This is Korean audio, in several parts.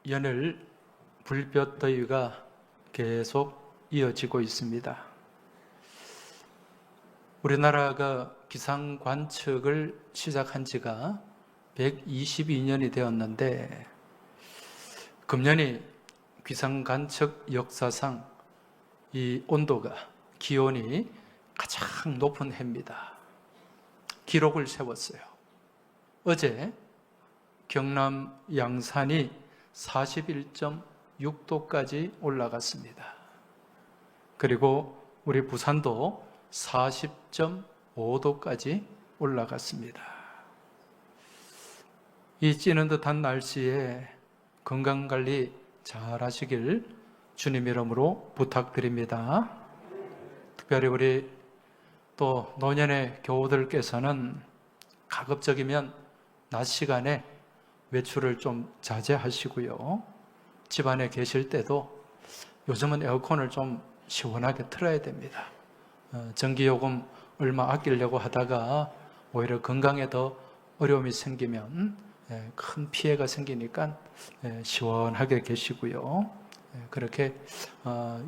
연일 불볕더위가 계속 이어지고 있습니다. 우리나라가 기상 관측을 시작한 지가 122년이 되었는데 금년이 기상 관측 역사상 이 온도가, 기온이 가장 높은 해입니다. 기록을 세웠어요. 어제 경남 양산이 41.6도까지 올라갔습니다. 그리고 우리 부산도 40.5도까지 올라갔습니다. 이 찌는 듯한 날씨에 건강관리 잘 하시길 주님 이름으로 부탁드립니다. 특별히 우리 또 노년의 교우들께서는 가급적이면 낮 시간에 외출을 좀 자제하시고요. 집안에 계실 때도 요즘은 에어컨을 좀 시원하게 틀어야 됩니다. 전기요금 얼마 아끼려고 하다가 오히려 건강에 더 어려움이 생기면 큰 피해가 생기니까 시원하게 계시고요. 그렇게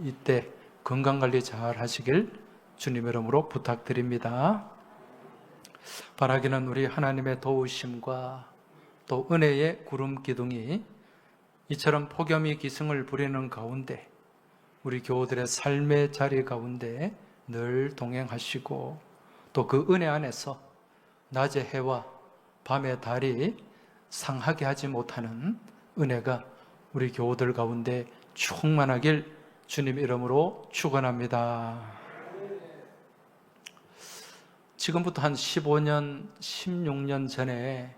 이때 건강관리 잘 하시길 주님 이름으로 부탁드립니다. 바라기는 우리 하나님의 도우심과 또 은혜의 구름 기둥이 이처럼 폭염이 기승을 부리는 가운데 우리 교우들의 삶의 자리 가운데 늘 동행하시고 또 그 은혜 안에서 낮의 해와 밤의 달이 상하게 하지 못하는 은혜가 우리 교우들 가운데 충만하길 주님 이름으로 축원합니다. 지금부터 한 15년, 16년 전에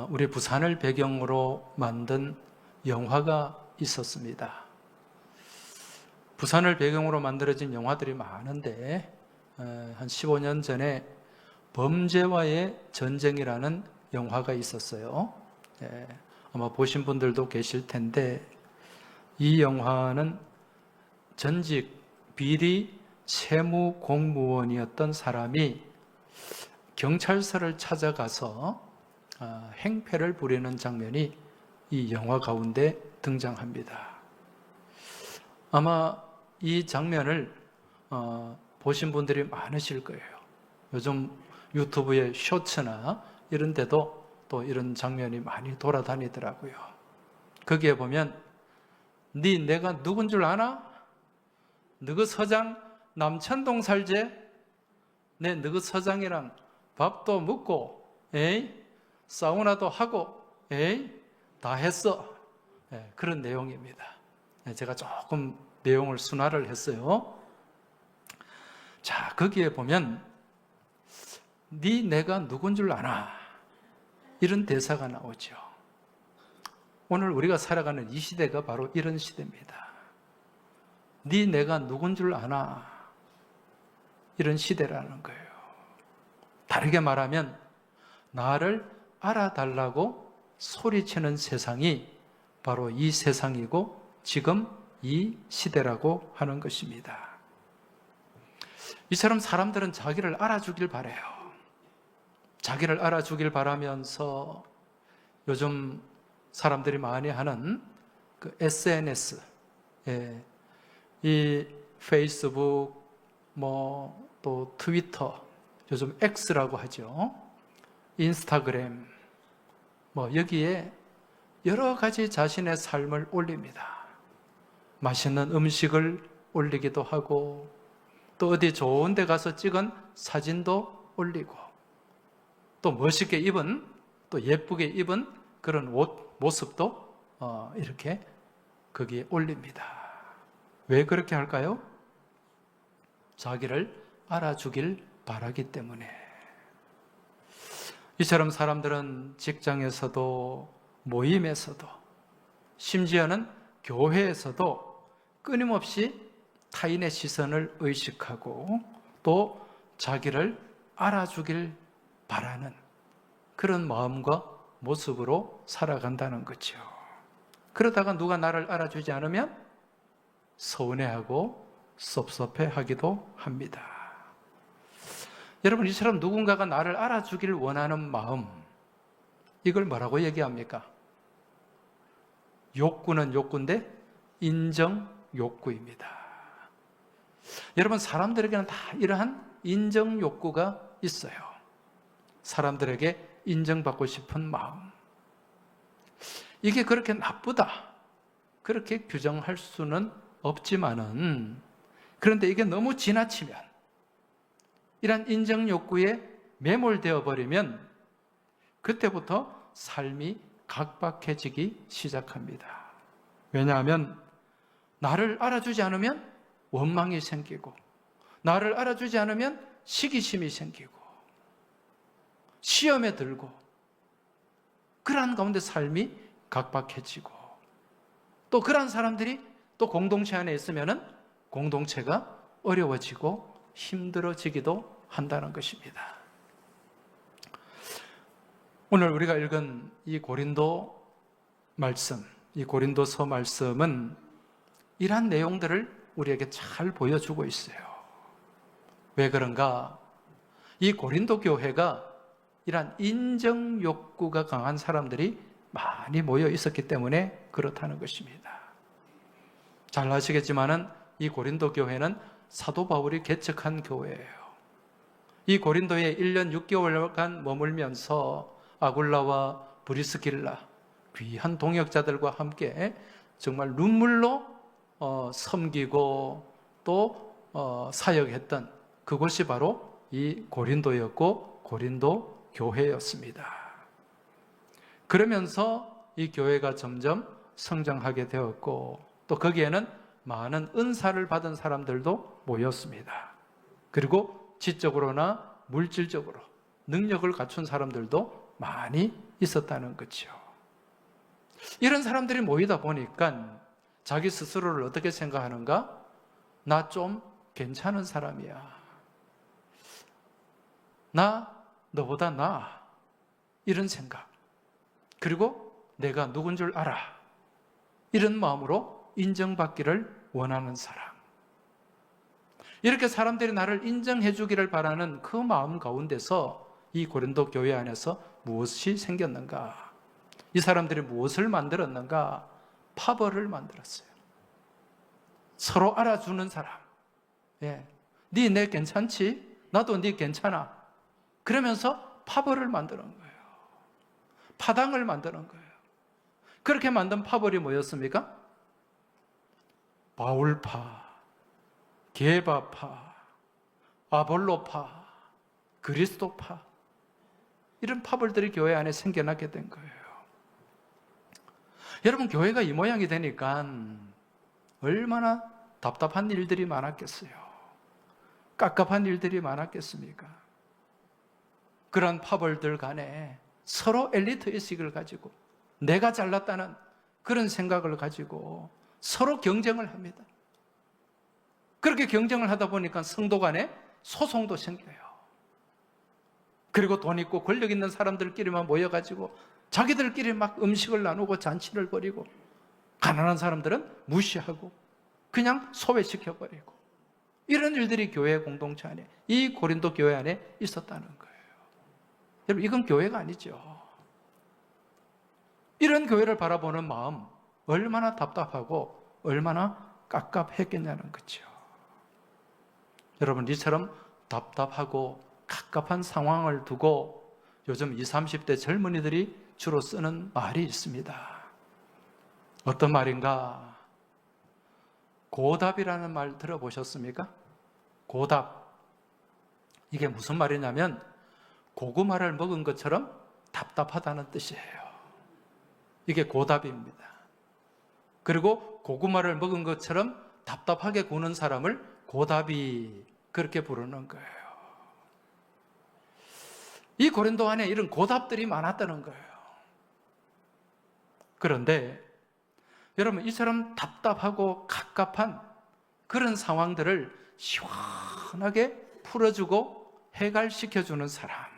우리 부산을 배경으로 만든 영화가 있었습니다. 부산을 배경으로 만들어진 영화들이 많은데 한 15년 전에 범죄와의 전쟁이라는 영화가 있었어요. 아마 보신 분들도 계실 텐데 이 영화는 전직 비리 세무 공무원이었던 사람이 경찰서를 찾아가서 행패를 부리는 장면이 이 영화 가운데 등장합니다. 아마 이 장면을 보신 분들이 많으실 거예요. 요즘 유튜브에 쇼츠나 이런 데도 또 이런 장면이 많이 돌아다니더라고요. 거기에 보면 내가 누군 줄 아나? 너그 서장 남천동 살제? 너그 서장이랑 밥도 먹고 사우나도 하고 다 했어. 그런 내용입니다. 제가 조금 내용을 순화를 했어요. 자, 거기에 보면 내가 누군 줄 아나? 이런 대사가 나오죠. 오늘 우리가 살아가는 이 시대가 바로 이런 시대입니다. 내가 누군 줄 아나? 이런 시대라는 거예요. 다르게 말하면 나를 알아달라고 소리치는 세상이 바로 이 세상이고 지금 이 시대라고 하는 것입니다. 이처럼 사람들은 자기를 알아주길 바라요. 자기를 알아주길 바라면서 요즘 사람들이 많이 하는 그 SNS, 이 페이스북, 또 트위터, 요즘 X라고 하죠. 인스타그램, 여기에 여러 가지 자신의 삶을 올립니다. 맛있는 음식을 올리기도 하고, 또 어디 좋은 데 가서 찍은 사진도 올리고, 또 멋있게 입은, 또 예쁘게 입은 그런 옷, 모습도 이렇게 거기에 올립니다. 왜 그렇게 할까요? 자기를 알아주길 바라기 때문에. 이처럼 사람들은 직장에서도 모임에서도 심지어는 교회에서도 끊임없이 타인의 시선을 의식하고 또 자기를 알아주길 바라는 그런 마음과 모습으로 살아간다는 거죠. 그러다가 누가 나를 알아주지 않으면 서운해하고 섭섭해하기도 합니다. 여러분, 이처럼 누군가가 나를 알아주길 원하는 마음, 이걸 뭐라고 얘기합니까? 욕구는 욕구인데 인정 욕구입니다. 여러분, 사람들에게는 다 이러한 인정 욕구가 있어요. 사람들에게 인정받고 싶은 마음. 이게 그렇게 나쁘다, 그렇게 규정할 수는 없지만은, 그런데 이게 너무 지나치면, 이런 인정 욕구에 매몰되어 버리면 그때부터 삶이 각박해지기 시작합니다. 왜냐하면 나를 알아주지 않으면 원망이 생기고, 나를 알아주지 않으면 시기심이 생기고, 시험에 들고, 그러한 가운데 삶이 각박해지고, 또 그러한 사람들이 또 공동체 안에 있으면 공동체가 어려워지고 힘들어지기도 한다는 것입니다. 오늘 우리가 읽은 이 고린도 말씀, 이 고린도서 말씀은 이러한 내용들을 우리에게 잘 보여주고 있어요. 왜 그런가? 이 고린도 교회가 이러한 인정 욕구가 강한 사람들이 많이 모여 있었기 때문에 그렇다는 것입니다. 잘 아시겠지만은 이 고린도 교회는 사도 바울이 개척한 교회예요. 이 고린도에 1년 6개월간 머물면서 아굴라와 브리스길라, 귀한 동역자들과 함께 정말 눈물로 섬기고 또 사역했던 그곳이 바로 이 고린도였고 고린도 교회였습니다. 그러면서 이 교회가 점점 성장하게 되었고, 또 거기에는 많은 은사를 받은 사람들도 모였습니다. 그리고 지적으로나 물질적으로 능력을 갖춘 사람들도 많이 있었다는 거죠. 이런 사람들이 모이다 보니까 자기 스스로를 어떻게 생각하는가? 나 좀 괜찮은 사람이야. 나 너보다 나아. 이런 생각. 그리고 내가 누군 줄 알아. 이런 마음으로 인정받기를 원하는 사람. 이렇게 사람들이 나를 인정해 주기를 바라는 그 마음 가운데서 이 고린도 교회 안에서 무엇이 생겼는가? 이 사람들이 무엇을 만들었는가? 파벌을 만들었어요. 서로 알아주는 사람. 네 내 괜찮지? 나도 네 괜찮아. 그러면서 파벌을 만드는 거예요. 파당을 만드는 거예요. 그렇게 만든 파벌이 뭐였습니까? 바울파, 게바파, 아볼로파, 그리스도파, 이런 파벌들이 교회 안에 생겨나게 된 거예요. 여러분, 교회가 이 모양이 되니까 얼마나 답답한 일들이 많았겠어요. 깝깝한 일들이 많았겠습니까? 그런 파벌들 간에 서로 엘리트 의식을 가지고 내가 잘났다는 그런 생각을 가지고 서로 경쟁을 합니다. 그렇게 경쟁을 하다 보니까 성도 간에 소송도 생겨요. 그리고 돈 있고 권력 있는 사람들끼리만 모여가지고 자기들끼리 막 음식을 나누고 잔치를 벌이고, 가난한 사람들은 무시하고 그냥 소외시켜버리고, 이런 일들이 교회 공동체 안에, 이 고린도 교회 안에 있었다는 거예요. 여러분, 이건 교회가 아니죠. 이런 교회를 바라보는 마음 얼마나 답답하고 얼마나 깝깝했겠냐는 거죠. 여러분, 이처럼 답답하고 갑갑한 상황을 두고 요즘 20, 30대 젊은이들이 주로 쓰는 말이 있습니다. 어떤 말인가? 고답이라는 말 들어보셨습니까? 고답. 이게 무슨 말이냐면 고구마를 먹은 것처럼 답답하다는 뜻이에요. 이게 고답입니다. 그리고 고구마를 먹은 것처럼 답답하게 구는 사람을 고답이, 그렇게 부르는 거예요. 이 고린도 안에 이런 고답들이 많았다는 거예요. 그런데 여러분, 이처럼 답답하고 갑갑한 그런 상황들을 시원하게 풀어주고 해갈시켜주는 사람,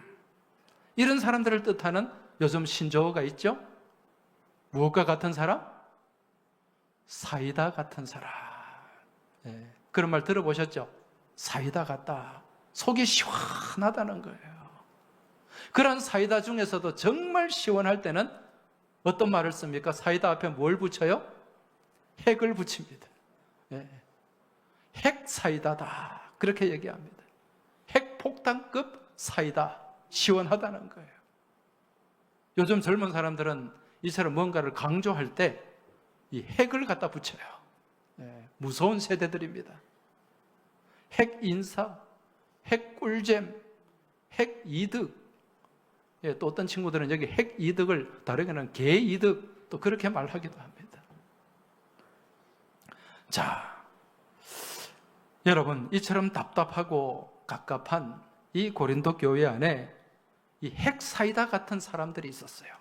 이런 사람들을 뜻하는 요즘 신조어가 있죠? 무엇과 같은 사람? 사이다 같은 사람. 네, 그런 말 들어보셨죠? 사이다 같다. 속이 시원하다는 거예요. 그런 사이다 중에서도 정말 시원할 때는 어떤 말을 씁니까? 사이다 앞에 뭘 붙여요? 핵을 붙입니다. 예. 핵 사이다다. 그렇게 얘기합니다. 핵폭탄급 사이다. 시원하다는 거예요. 요즘 젊은 사람들은 이처럼 뭔가를 강조할 때 이 핵을 갖다 붙여요. 예. 무서운 세대들입니다. 핵 인사, 핵 꿀잼, 핵 이득. 예, 또 어떤 친구들은 여기 핵 이득을 다르게는 개 이득 또 그렇게 말하기도 합니다. 자, 여러분 이처럼 답답하고 갑갑한 이 고린도 교회 안에 이 핵 사이다 같은 사람들이 있었어요.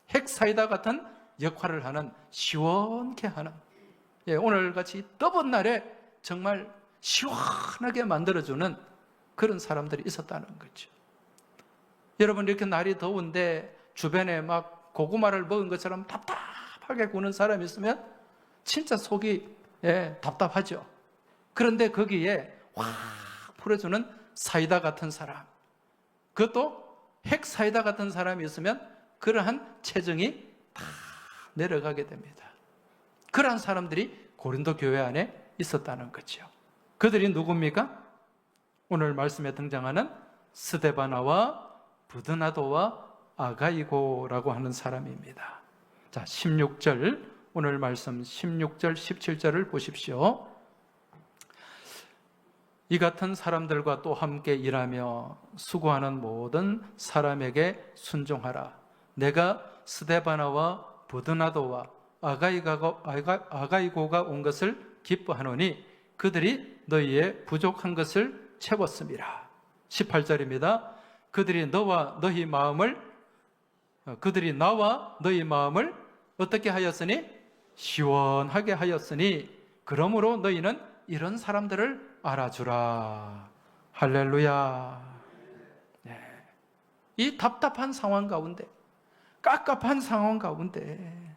핵 사이다 같은 역할을 하는 시원케 하는 오늘같이 뜨거운 날에 정말 시원하게 만들어주는 그런 사람들이 있었다는 거죠. 여러분 이렇게 날이 더운데 주변에 막 고구마를 먹은 것처럼 답답하게 구는 사람이 있으면 진짜 속이 답답하죠. 그런데 거기에 확 풀어주는 사이다 같은 사람, 그것도 핵 사이다 같은 사람이 있으면 그러한 체증이 다 내려가게 됩니다. 그러한 사람들이 고린도 교회 안에 있었다는 거죠. 그들이 누굽니까? 오늘 말씀에 등장하는 스데바나와 부드나도와 아가이고라고 하는 사람입니다. 자, 16절, 오늘 말씀 16절, 17절을 보십시오. 이 같은 사람들과 또 함께 일하며 수고하는 모든 사람에게 순종하라. 내가 스데바나와 부드나도와 아가이고가 온 것을 기뻐하노니 그들이 너희의 부족한 것을 채웠음이라. 18절입니다. 그들이 나와 너희 마음을 어떻게 하였으니? 시원하게 하였으니 그러므로 너희는 이런 사람들을 알아주라. 할렐루야. 네. 이 답답한 상황 가운데, 깝깝한 상황 가운데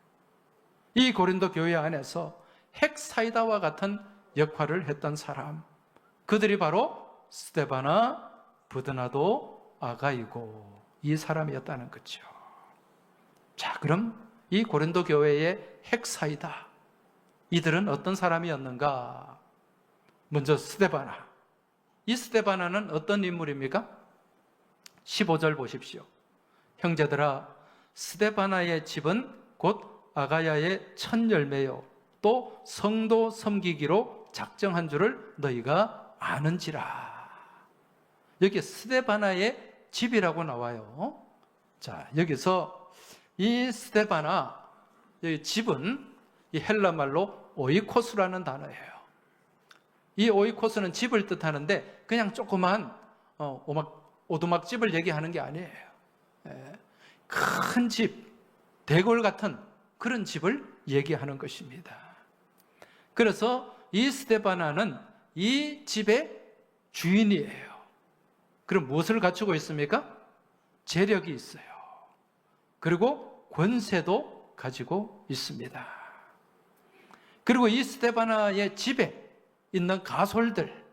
이 고린도 교회 안에서 핵 사이다와 같은 역할을 했던 사람, 그들이 바로 스데바나, 부드나도, 아가이고 이 사람이었다는 거죠. 자, 그럼 이 고린도 교회의 핵 사이다, 이들은 어떤 사람이었는가? 먼저 스데바나. 이 스데바나는 어떤 인물입니까? 15절 보십시오. 형제들아, 스데바나의 집은 곧 아가야의 첫 열매요 또 성도 섬기기로 작정한 줄을 너희가 아는지라. 여기 스데바나의 집이라고 나와요. 자, 여기서 이 스데바나, 여기 집은 이 헬라 말로 오이코스라는 단어예요. 이 오이코스는 집을 뜻하는데 그냥 조그만 오두막집을 얘기하는 게 아니에요. 큰 집, 대궐 같은 그런 집을 얘기하는 것입니다. 그래서 이 스데바나는 이 집의 주인이에요. 그럼 무엇을 갖추고 있습니까? 재력이 있어요. 그리고 권세도 가지고 있습니다. 그리고 이 스데바나의 집에 있는 가솔들,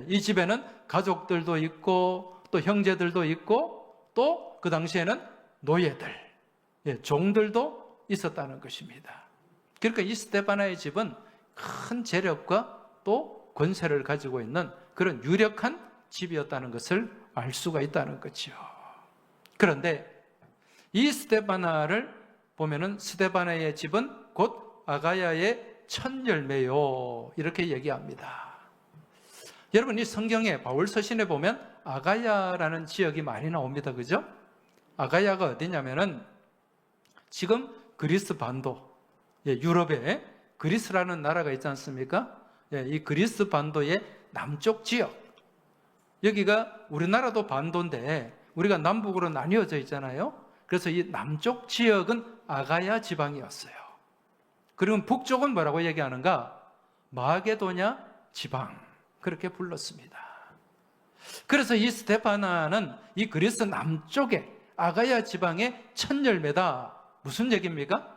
이 집에는 가족들도 있고 또 형제들도 있고 또 그 당시에는 노예들, 종들도 있었다는 것입니다. 그러니까 이 스데바나의 집은 큰 재력과 또 권세를 가지고 있는 그런 유력한 집이었다는 것을 알 수가 있다는 거죠. 그런데 이 스데바나를 보면은 스데바나의 집은 곧 아가야의 첫 열매요 이렇게 얘기합니다. 여러분, 이 성경에 바울 서신에 보면 아가야라는 지역이 많이 나옵니다. 그죠? 아가야가 어디냐면은 지금 그리스 반도, 유럽에 그리스라는 나라가 있지 않습니까? 이 그리스 반도의 남쪽 지역, 여기가 우리나라도 반도인데 우리가 남북으로 나뉘어져 있잖아요. 그래서 이 남쪽 지역은 아가야 지방이었어요. 그리고 북쪽은 뭐라고 얘기하는가? 마게도냐 지방, 그렇게 불렀습니다. 그래서 이 스데바나는 이 그리스 남쪽에 아가야 지방의 첫 열매다. 무슨 얘기입니까?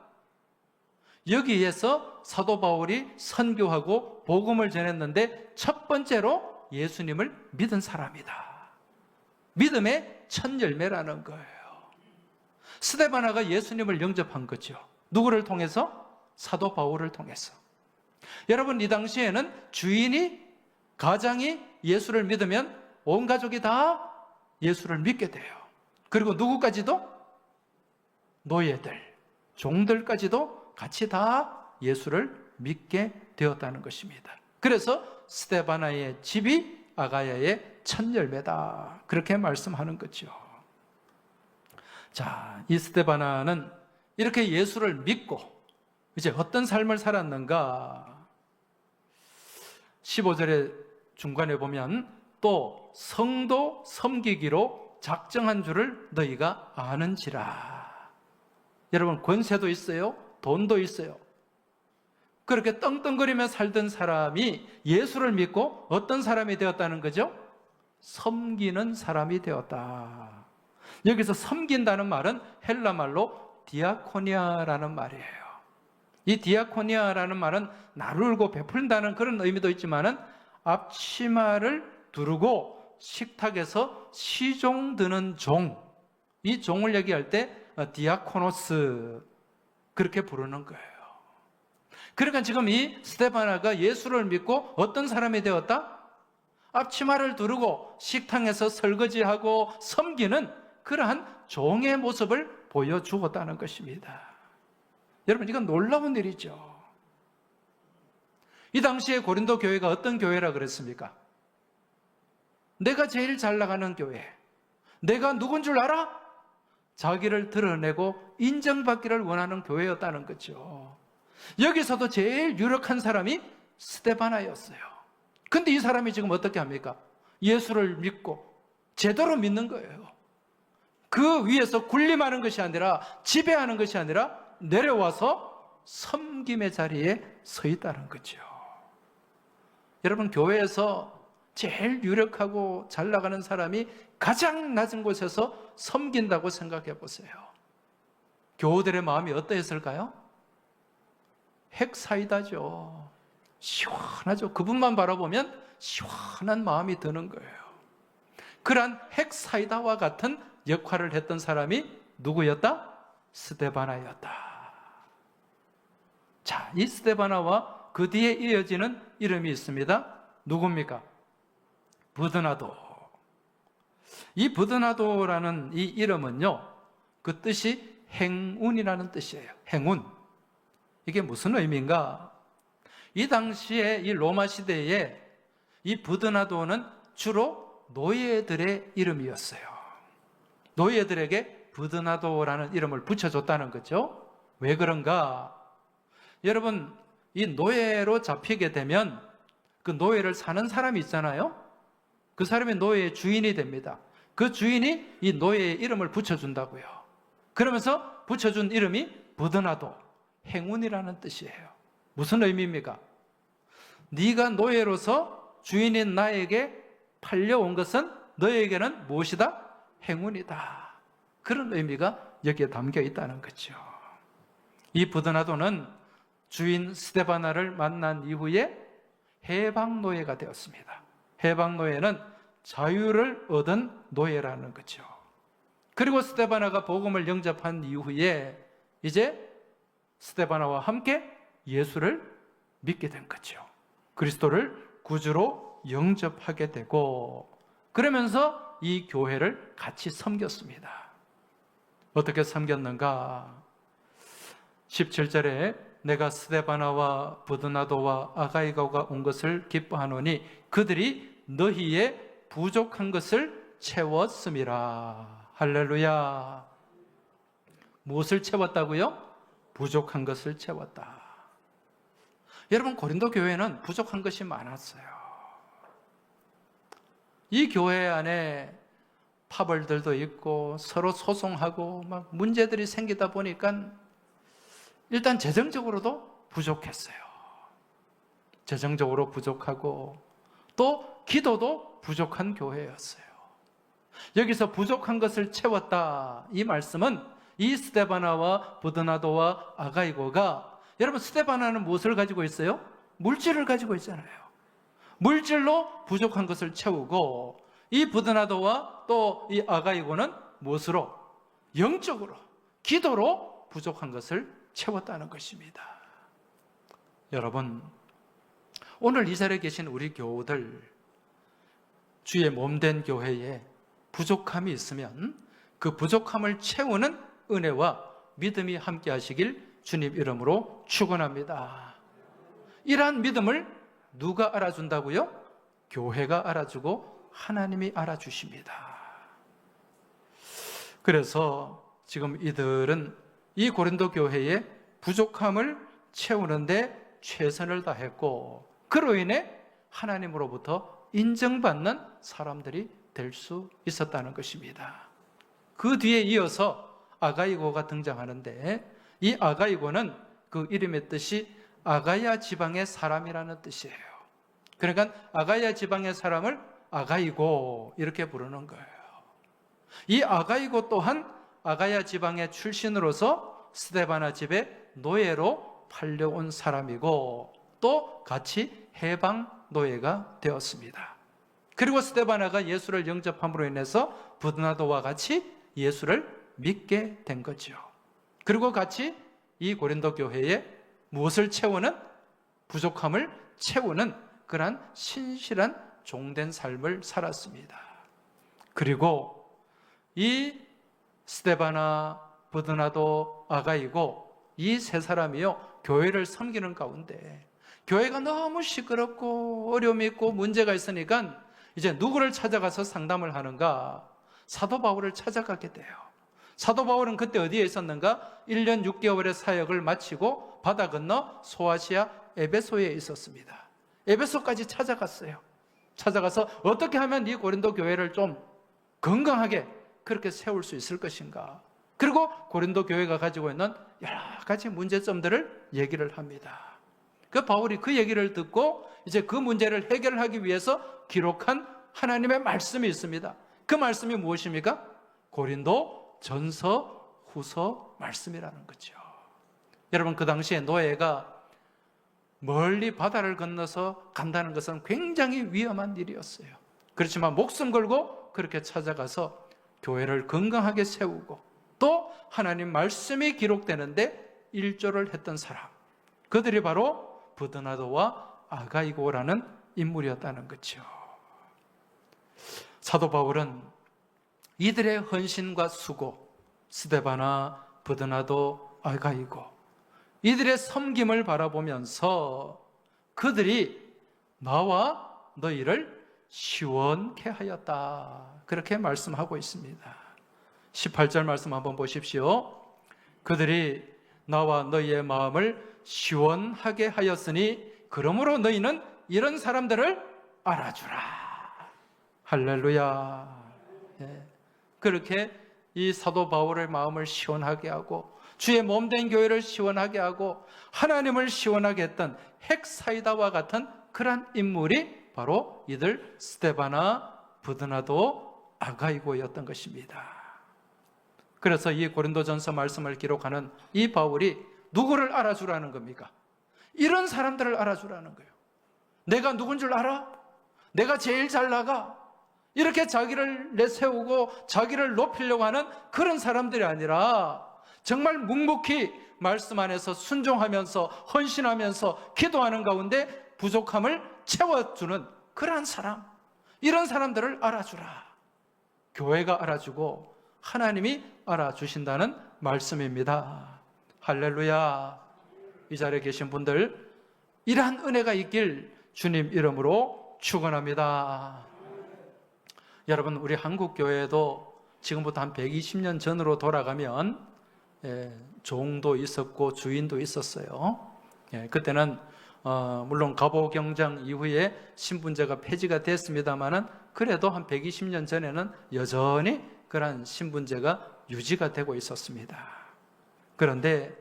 여기에서 사도 바울이 선교하고 복음을 전했는데 첫 번째로 예수님을 믿은 사람이다. 믿음의 첫 열매라는 거예요. 스데바나가 예수님을 영접한 거죠. 누구를 통해서? 사도 바울을 통해서. 여러분, 이 당시에는 주인이, 가장이 예수를 믿으면 온 가족이 다 예수를 믿게 돼요. 그리고 누구까지도? 노예들, 종들까지도 같이 다 예수를 믿게 되었다는 것입니다. 그래서 스데바나의 집이 아가야의 첫 열매다, 그렇게 말씀하는 거죠. 자, 이 스데바나는 이렇게 예수를 믿고 이제 어떤 삶을 살았는가? 15절의 중간에 보면 또 성도 섬기기로 작정한 줄을 너희가 아는지라. 여러분, 권세도 있어요, 돈도 있어요. 그렇게 떵떵거리며 살던 사람이 예수를 믿고 어떤 사람이 되었다는 거죠? 섬기는 사람이 되었다. 여기서 섬긴다는 말은 헬라 말로 디아코니아라는 말이에요. 이 디아코니아라는 말은 나누고 베푼다는 그런 의미도 있지만은 앞치마를 두르고 식탁에서 시종 드는 종, 이 종을 얘기할 때 디아코노스, 그렇게 부르는 거예요. 그러니까 지금 이 스데바나가 예수를 믿고 어떤 사람이 되었다? 앞치마를 두르고 식탁에서 설거지하고 섬기는 그러한 종의 모습을 보여주었다는 것입니다. 여러분, 이건 놀라운 일이죠. 이 당시에 고린도 교회가 어떤 교회라 그랬습니까? 내가 제일 잘 나가는 교회, 내가 누군 줄 알아? 자기를 드러내고 인정받기를 원하는 교회였다는 거죠. 여기서도 제일 유력한 사람이 스데바나였어요. 근데 이 사람이 지금 어떻게 합니까? 예수를 믿고 제대로 믿는 거예요. 그 위에서 군림하는 것이 아니라, 지배하는 것이 아니라 내려와서 섬김의 자리에 서 있다는 거죠. 여러분, 교회에서 제일 유력하고 잘 나가는 사람이 가장 낮은 곳에서 섬긴다고 생각해 보세요. 교우들의 마음이 어떠했을까요? 핵사이다죠. 시원하죠. 그분만 바라보면 시원한 마음이 드는 거예요. 그러한 핵사이다와 같은 역할을 했던 사람이 누구였다? 스데바나였다. 자, 이 스데바나와 그 뒤에 이어지는 이름이 있습니다. 누굽니까? 부드나도. 이 부드나도라는 이 이름은요, 그 뜻이 행운이라는 뜻이에요. 행운. 이게 무슨 의미인가? 이 당시에 이 로마 시대에 이 부드나도는 주로 노예들의 이름이었어요. 노예들에게 부드나도라는 이름을 붙여줬다는 거죠. 왜 그런가? 여러분, 이 노예로 잡히게 되면 그 노예를 사는 사람이 있잖아요. 그 사람이 노예의 주인이 됩니다. 그 주인이 이 노예의 이름을 붙여준다고요. 그러면서 붙여준 이름이 부드나도, 행운이라는 뜻이에요. 무슨 의미입니까? 네가 노예로서 주인인 나에게 팔려온 것은 너에게는 무엇이다? 행운이다. 그런 의미가 여기에 담겨 있다는 거죠. 이 부드나도는 주인 스데바나를 만난 이후에 해방노예가 되었습니다. 해방노예는 자유를 얻은 노예라는 거죠. 그리고 스데바나가 복음을 영접한 이후에 이제 스데바나와 함께 예수를 믿게 된 거죠. 그리스도를 구주로 영접하게 되고, 그러면서 이 교회를 같이 섬겼습니다. 어떻게 섬겼는가? 17절에 내가 스데바나와 부드나도와 아가이가가 온 것을 기뻐하노니 그들이 너희의 부족한 것을 채웠음이라. 할렐루야. 무엇을 채웠다고요? 부족한 것을 채웠다. 여러분, 고린도 교회는 부족한 것이 많았어요. 이 교회 안에 파벌들도 있고 서로 소송하고 막 문제들이 생기다 보니까 일단 재정적으로도 부족했어요. 재정적으로 부족하고 또 기도도 부족한 교회였어요. 여기서 부족한 것을 채웠다, 이 말씀은 이 스데바나와 부드나도와 아가이고가, 여러분, 스데바나는 무엇을 가지고 있어요? 물질을 가지고 있잖아요. 물질로 부족한 것을 채우고, 이 부드나도와 또 이 아가이고는 무엇으로? 영적으로, 기도로 부족한 것을 채웠다는 것입니다. 여러분, 오늘 이 자리에 계신 우리 교우들, 주의 몸된 교회에 부족함이 있으면 그 부족함을 채우는 은혜와 믿음이 함께 하시길 주님 이름으로 축원합니다. 이러한 믿음을 누가 알아준다고요? 교회가 알아주고 하나님이 알아주십니다. 그래서 지금 이들은 이 고린도 교회의 부족함을 채우는데 최선을 다했고, 그로 인해 하나님으로부터 인정받는 사람들이 될 수 있었다는 것입니다. 그 뒤에 이어서 아가이고가 등장하는데, 이 아가이고는 그 이름의 뜻이 아가야 지방의 사람이라는 뜻이에요. 그러니까 아가야 지방의 사람을 아가이고 이렇게 부르는 거예요. 이 아가이고 또한 아가야 지방의 출신으로서 스데바나 집에 노예로 팔려온 사람이고, 또 같이 해방 노예가 되었습니다. 그리고 스데바나가 예수를 영접함으로 인해서 부드나도와 같이 예수를 믿게 된 거죠. 그리고 같이 이 고린도 교회에 무엇을 채우는, 부족함을 채우는 그러한 신실한 종된 삶을 살았습니다. 그리고 이 스데바나, 부드나도, 아가이고 이 세 사람이요, 교회를 섬기는 가운데 교회가 너무 시끄럽고 어려움이 있고 문제가 있으니까 이제 누구를 찾아가서 상담을 하는가? 사도 바울을 찾아가게 돼요. 사도 바울은 그때 어디에 있었는가? 1년 6개월의 사역을 마치고 바다 건너 소아시아 에베소에 있었습니다. 에베소까지 찾아갔어요. 찾아가서 어떻게 하면 이 고린도 교회를 좀 건강하게 그렇게 세울 수 있을 것인가? 그리고 고린도 교회가 가지고 있는 여러 가지 문제점들을 얘기를 합니다. 그 바울이 그 얘기를 듣고 이제 그 문제를 해결하기 위해서 기록한 하나님의 말씀이 있습니다. 그 말씀이 무엇입니까? 고린도 전서, 후서 말씀이라는 거죠. 여러분, 그 당시에 노예가 멀리 바다를 건너서 간다는 것은 굉장히 위험한 일이었어요. 그렇지만 목숨 걸고 그렇게 찾아가서 교회를 건강하게 세우고 또 하나님 말씀이 기록되는데 일조를 했던 사람, 그들이 바로 부드나도와 아가이고라는 인물이었다는 거죠. 사도 바울은 이들의 헌신과 수고, 스데바나, 부드나도, 아가이고 이들의 섬김을 바라보면서 그들이 나와 너희를 시원케 하였다, 그렇게 말씀하고 있습니다. 18절 말씀 한번 보십시오. 그들이 나와 너희의 마음을 시원하게 하였으니 그러므로 너희는 이런 사람들을 알아주라. 할렐루야. 예. 그렇게 이 사도 바울의 마음을 시원하게 하고 주의 몸된 교회를 시원하게 하고 하나님을 시원하게 했던 핵사이다와 같은 그런 인물이 바로 이들 스데바나, 부드나도, 아가이고였던 것입니다. 그래서 이 고린도전서 말씀을 기록하는 이 바울이 누구를 알아주라는 겁니까? 이런 사람들을 알아주라는 거예요. 내가 누군 줄 알아? 내가 제일 잘 나가? 이렇게 자기를 내세우고 자기를 높이려고 하는 그런 사람들이 아니라 정말 묵묵히 말씀 안에서 순종하면서 헌신하면서 기도하는 가운데 부족함을 채워주는 그러한 사람, 이런 사람들을 알아주라. 교회가 알아주고 하나님이 알아주신다는 말씀입니다. 할렐루야. 이 자리에 계신 분들, 이러한 은혜가 있길 주님 이름으로 축원합니다. 여러분, 우리 한국 교회도 지금부터 한 120년 전으로 돌아가면 종도 있었고 주인도 있었어요. 그때는 물론 갑오경장 이후에 신분제가 폐지가 됐습니다만은 그래도 한 120년 전에는 여전히 그러한 신분제가 유지가 되고 있었습니다. 그런데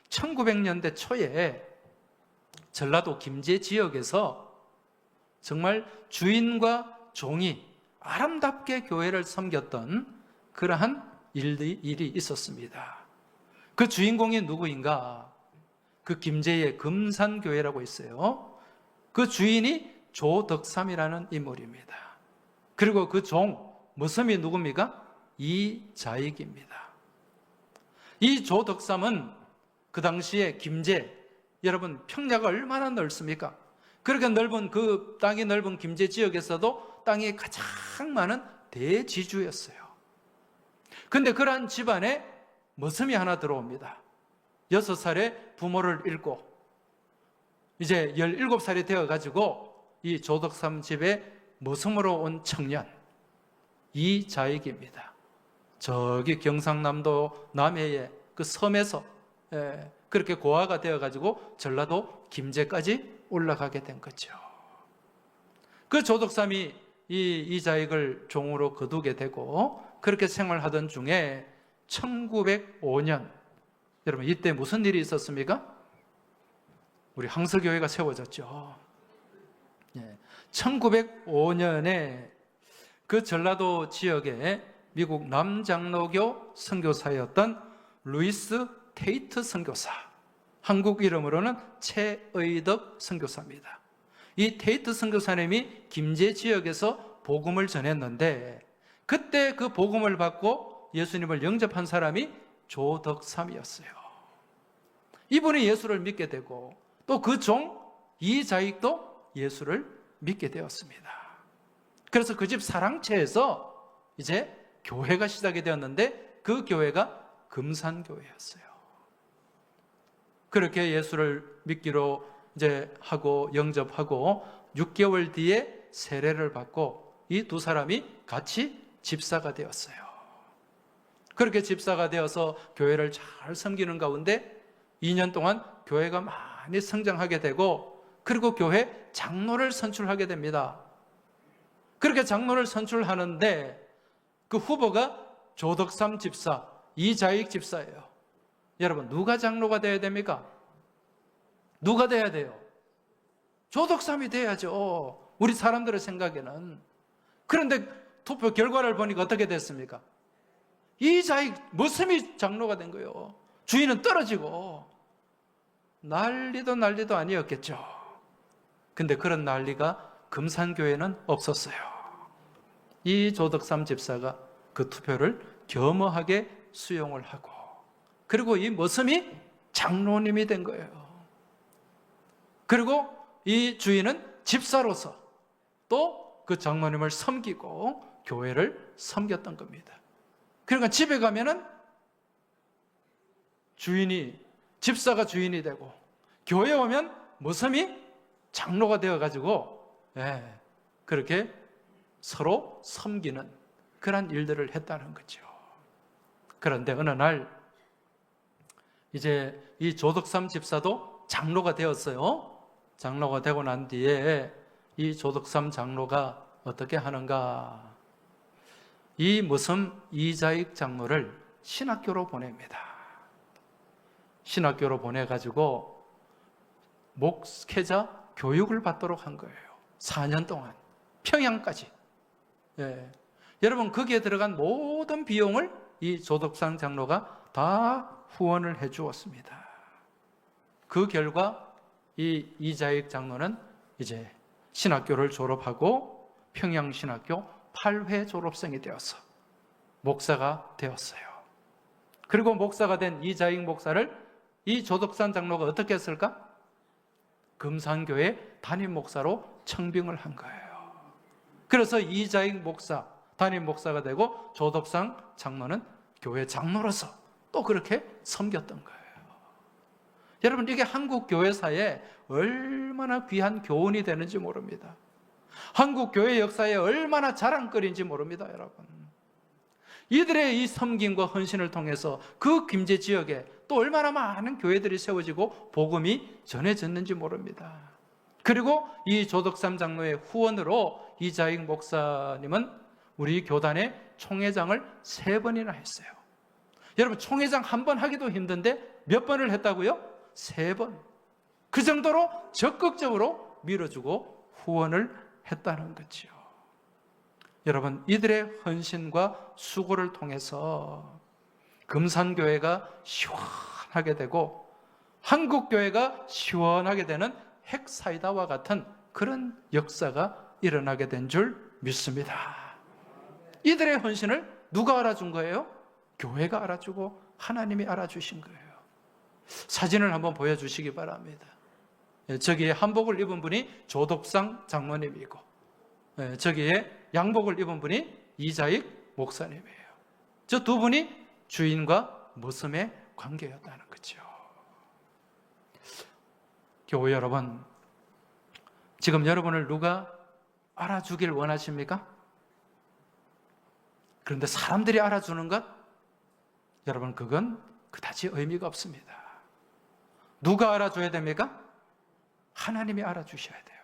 1900년대 초에 전라도 김제 지역에서 정말 주인과 종이 아름답게 교회를 섬겼던 그러한 일이 있었습니다. 그 주인공이 누구인가? 그 김제의 금산교회라고 있어요. 그 주인이 조덕삼이라는 인물입니다. 그리고 그 종, 무섬이 누굽니까? 이자익입니다. 이 조덕삼은 그 당시에 김제, 여러분 평야가 얼마나 넓습니까? 그렇게 넓은 그 땅이 넓은 김제 지역에서도 땅이 가장 많은 대지주였어요. 근데 그러한 집안에 머슴이 하나 들어옵니다. 6살에 부모를 잃고 이제 17살이 되어가지고 이 조덕삼 집에 머슴으로 온 청년 이자익입니다. 저기 경상남도 남해의 그 섬에서 그렇게 고아가 되어가지고 전라도 김제까지 올라가게 된 거죠. 그 조덕삼이 이자익을 종으로 거두게 되고 그렇게 생활하던 중에 1905년, 여러분 이때 무슨 일이 있었습니까? 우리 항서교회가 세워졌죠. 1905년에 그 전라도 지역에 미국 남장로교 선교사였던 루이스 테이트 선교사, 한국 이름으로는 최의덕 선교사입니다. 이 테이트 선교사님이 김제 지역에서 복음을 전했는데 그때 그 복음을 받고 예수님을 영접한 사람이 조덕삼이었어요. 이분이 예수를 믿게 되고 또 그 종 이자익도 예수를 믿게 되었습니다. 그래서 그 집 사랑채에서 이제 교회가 시작이 되었는데 그 교회가 금산교회였어요. 그렇게 예수를 믿기로 이제 하고 영접하고 6개월 뒤에 세례를 받고 이 두 사람이 같이 집사가 되었어요. 그렇게 집사가 되어서 교회를 잘 섬기는 가운데 2년 동안 교회가 많이 성장하게 되고 그리고 교회 장로를 선출하게 됩니다. 그렇게 장로를 선출하는데 그 후보가 조덕삼 집사, 이자익 집사예요. 여러분 누가 장로가 돼야 됩니까? 누가 돼야 돼요? 조덕삼이 돼야죠. 우리 사람들의 생각에는. 그런데 투표 결과를 보니까 어떻게 됐습니까? 이자익 머슴이 장로가 된 거예요. 주인은 떨어지고 난리도 아니었겠죠. 근데 그런 난리가 금산교회는 없었어요. 이 조덕삼 집사가 그 투표를 겸허하게 수용을 하고 그리고 이 머슴이 장로님이 된 거예요. 그리고 이 주인은 집사로서 또 그 장로님을 섬기고 교회를 섬겼던 겁니다. 그러니까 집에 가면은 집사가 주인이 되고 교회에 오면 머슴이 장로가 되어가지고 그렇게 서로 섬기는 그런 일들을 했다는 거죠. 그런데 어느 날 이제 이 조덕삼 집사도 장로가 되었어요. 장로가 되고 난 뒤에 이 조덕삼 장로가 어떻게 하는가? 이 머슴 이자익 장로를 신학교로 보냅니다. 신학교로 보내가지고 목회자 교육을 받도록 한 거예요. 4년 동안 평양까지. 여러분 거기에 들어간 모든 비용을 이 조덕삼 장로가 다 후원을 해 주었습니다. 그 결과 이 이자익 장로는 이제 신학교를 졸업하고 평양신학교 8회 졸업생이 되어서 목사가 되었어요. 그리고 목사가 된 이자익 목사를 이 조덕삼 장로가 어떻게 했을까? 금산교회 담임 목사로 청빙을 한 거예요. 그래서 이자익 목사, 담임 목사가 되고 조덕삼 장로는 교회 장로로서 또 그렇게 섬겼던 거예요. 여러분 이게 한국 교회사에 얼마나 귀한 교훈이 되는지 모릅니다. 한국 교회 역사에 얼마나 자랑거리인지 모릅니다, 여러분. 이들의 이 섬김과 헌신을 통해서 그 김제 지역에 또 얼마나 많은 교회들이 세워지고 복음이 전해졌는지 모릅니다. 그리고 이 조덕삼 장로의 후원으로 이자익 목사님은 우리 교단의 총회장을 3번이나 했어요. 여러분 총회장 한 번 하기도 힘든데 몇 번을 했다고요? 3번. 그 정도로 적극적으로 밀어주고 후원을 했다는 거죠. 여러분 이들의 헌신과 수고를 통해서 금산교회가 시원하게 되고 한국교회가 시원하게 되는 핵사이다와 같은 그런 역사가 일어나게 된 줄 믿습니다. 이들의 헌신을 누가 알아준 거예요? 교회가 알아주고 하나님이 알아주신 거예요. 사진을 한번 보여주시기 바랍니다. 저기에 한복을 입은 분이 조덕상 장로님이고, 저기에 양복을 입은 분이 이자익 목사님이에요. 저 두 분이 주인과 모섬의 관계였다는 거죠. 교회 여러분, 지금 여러분을 누가 알아주길 원하십니까? 그런데 사람들이 알아주는 것, 여러분 그건 그다지 의미가 없습니다. 누가 알아줘야 됩니까? 하나님이 알아주셔야 돼요.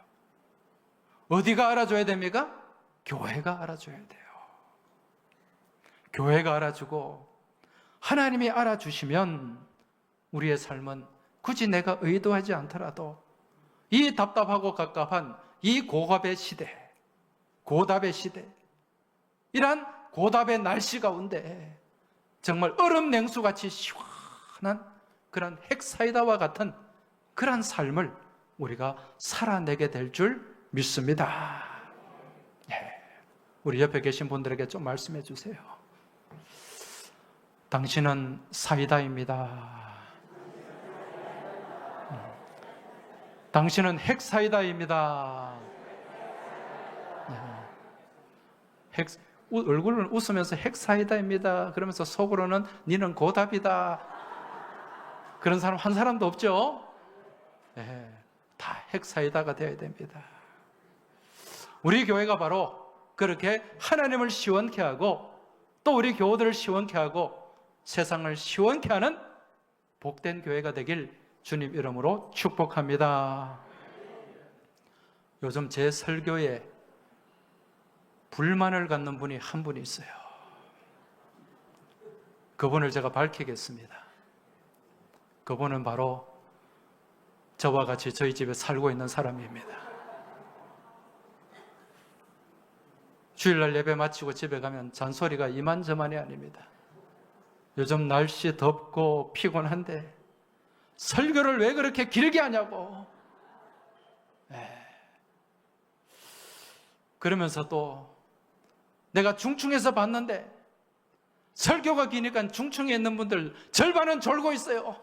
어디가 알아줘야 됩니까? 교회가 알아줘야 돼요. 교회가 알아주고 하나님이 알아주시면 우리의 삶은 굳이 내가 의도하지 않더라도 이 답답하고 갑갑한 이 고갑의 시대, 고답의 시대, 이러한 고답의 날씨 가운데 정말 얼음 냉수같이 시원한 그런 핵사이다와 같은 그런 삶을 우리가 살아내게 될 줄 믿습니다. 우리 옆에 계신 분들에게 좀 말씀해 주세요. 당신은 사이다입니다. 당신은 핵사이다입니다. 얼굴은 웃으면서 핵사이다입니다. 그러면서 속으로는 니는 고답이다. 그런 사람 한 사람도 없죠? 다 핵사이다가 되어야 됩니다. 우리 교회가 바로 그렇게 하나님을 시원케 하고 또 우리 교우들을 시원케 하고 세상을 시원케 하는 복된 교회가 되길 주님 이름으로 축복합니다. 요즘 제 설교에 불만을 갖는 분이 한 분이 있어요. 그분을 제가 밝히겠습니다. 그분은 바로 저와 같이 저희 집에 살고 있는 사람입니다. 주일날 예배 마치고 집에 가면 잔소리가 이만저만이 아닙니다. 요즘 날씨 덥고 피곤한데 설교를 왜 그렇게 길게 하냐고. 그러면서 또 내가 중충에서 봤는데 설교가 기니까 중충에 있는 분들 절반은 졸고 있어요.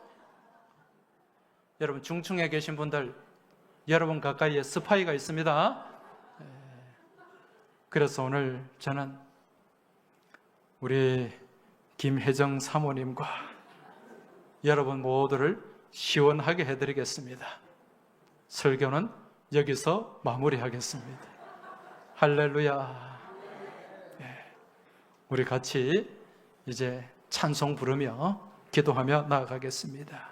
여러분 중충에 계신 분들, 여러분 가까이에 스파이가 있습니다. 그래서 오늘 저는 우리 김혜정 사모님과 여러분 모두를 시원하게 해드리겠습니다. 설교는 여기서 마무리하겠습니다. 할렐루야. 우리 같이 이제 찬송 부르며 기도하며 나아가겠습니다.